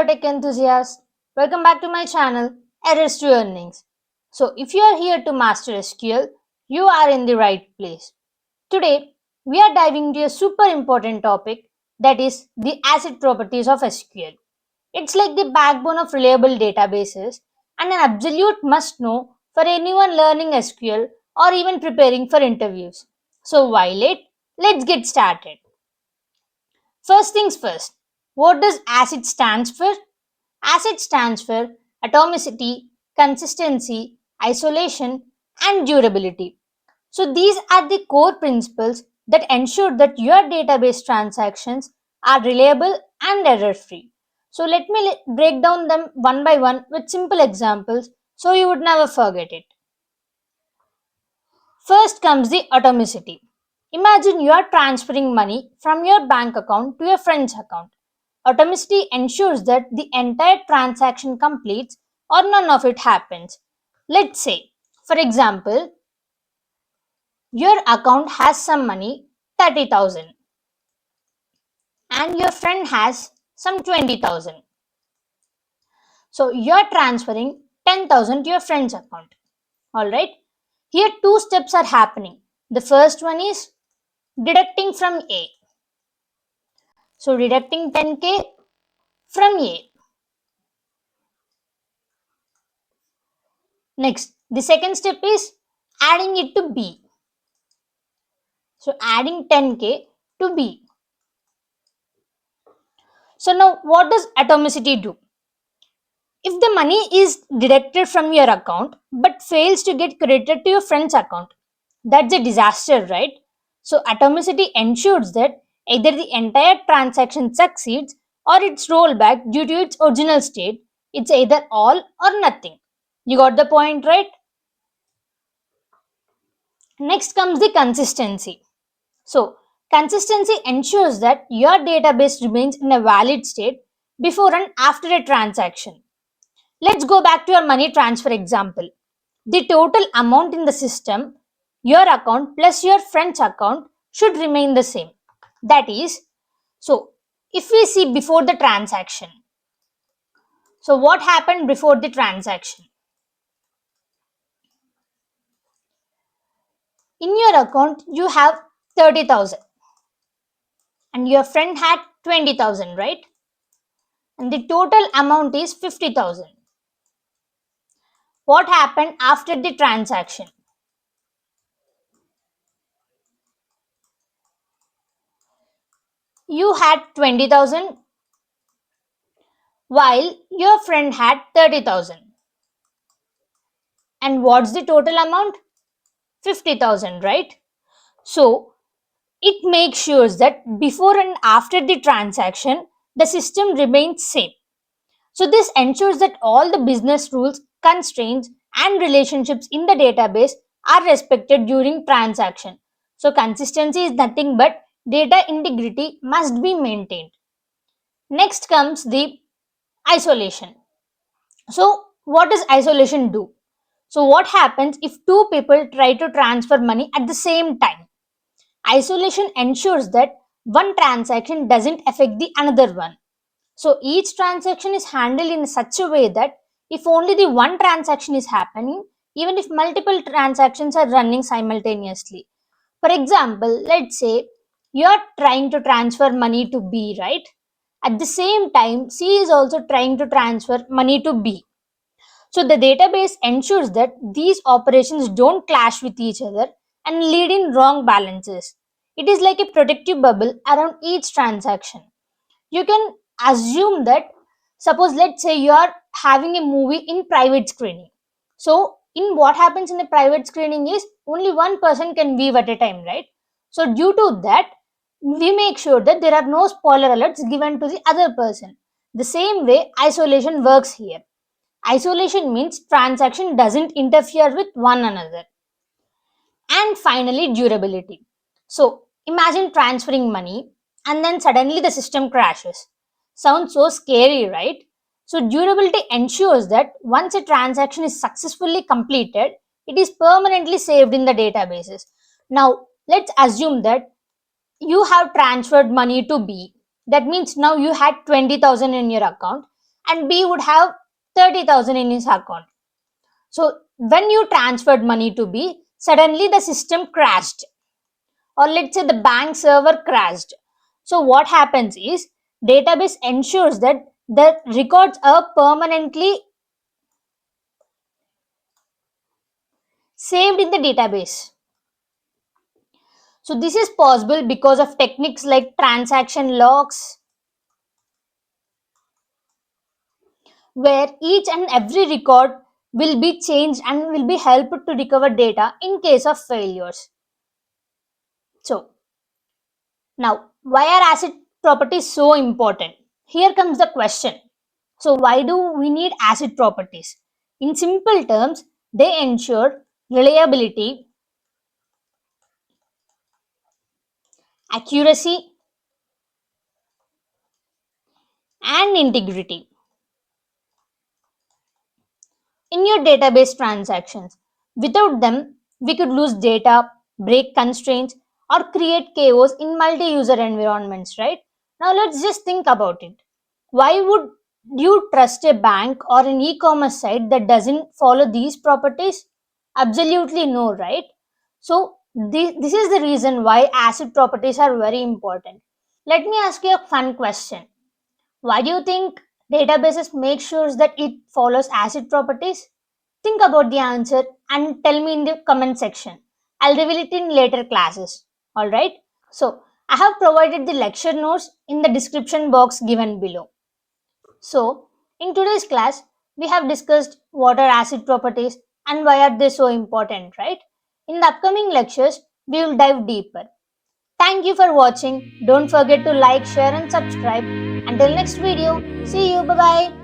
Hello tech enthusiasts, welcome back to my channel Errors to Earnings. So if you are here to master SQL, you are in the right place. Today we are diving into a super important topic, that is the asset properties of SQL. It's like the backbone of reliable databases and an absolute must know for anyone learning SQL or even preparing for interviews. So why late? Let's get started. First things first, what does ACID stands for? ACID stands for atomicity, consistency, isolation, and durability. So these are the core principles that ensure that your database transactions are reliable and error-free. So let me break down them one by one with simple examples so you would never forget it. First comes the atomicity. Imagine you are transferring money from your bank account to your friend's account. Atomicity ensures that the entire transaction completes or none of it happens. Let's say, for example, your account has some money, 30,000, and your friend has some 20,000. So you're transferring 10,000 to your friend's account. Alright? Here two steps are happening. The first one is deducting from A. So deducting 10k from A. Next, the second step is adding it to B. So adding 10k to B. So now what does atomicity do? If the money is deducted from your account but fails to get credited to your friend's account, that's a disaster, right? So atomicity ensures that either the entire transaction succeeds or it's rolled back due to its original state. It's either all or nothing. You got the point, right? Next comes the consistency. So, consistency ensures that your database remains in a valid state before and after a transaction. Let's go back to your money transfer example. The total amount in the system, your account plus your friend's account, should remain the same. That is, so if we see before the transaction, so what happened before the transaction? In your account, you have 30,000 and your friend had 20,000, right? And the total amount is 50,000. What happened after the transaction? You had 20,000 while your friend had 30,000. And what's the total amount? 50,000, right? So it makes sure that before and after the transaction, the system remains same. So this ensures that all the business rules, constraints, and relationships in the database are respected during transaction. So consistency is nothing but data integrity must be maintained. Next comes the isolation. So what does isolation do? So what happens if two people try to transfer money at the same time? Isolation ensures that one transaction doesn't affect the another one. So each transaction is handled in such a way that if only the one transaction is happening, even if multiple transactions are running simultaneously. For example, let's say you're trying to transfer money to B, right? At the same time, C is also trying to transfer money to B. So the database ensures that these operations don't clash with each other and lead in wrong balances. It is like a protective bubble around each transaction. You can assume that, suppose let's say you are having a movie in private screening. So in what happens in a private screening is only one person can view at a time, right? So due to that, we make sure that there are no spoiler alerts given to the other person. The same way isolation works here. Isolation means transaction doesn't interfere with one another. And finally, durability. So imagine transferring money and then suddenly the system crashes. Sounds so scary, right? So durability ensures that once a transaction is successfully completed, it is permanently saved in the databases. Now, let's assume that you have transferred money to B. That means now you had 20,000 in your account and B would have 30,000 in his account. So when you transferred money to B, suddenly the system crashed, or let's say the bank server crashed. So what happens is database ensures that the records are permanently saved in the database. So this is possible because of techniques like transaction locks, where each and every record will be changed and will be helped to recover data in case of failures. So now, why are asset properties so important? Here comes the question. So why do we need asset properties? In simple terms, they ensure reliability, accuracy, and integrity in your database transactions. Without them, we could lose data, break constraints, or create chaos in multi user environments, right? Now, let's just think about it. Why would you trust a bank or an e commerce site that doesn't follow these properties? Absolutely no, right? So, this is the reason why asset properties are very important. Let me ask you a fun question. Why do you think databases make sure that it follows ACID properties? Think about the answer and tell me in the comment section. I'll reveal it in later classes. Alright? So, I have provided the lecture notes in the description box given below. So, in today's class, we have discussed what are acid properties and why are they so important, right? In the upcoming lectures, we will dive deeper. Thank you for watching. Don't forget to like, share and subscribe. Until next video, see you. Bye bye.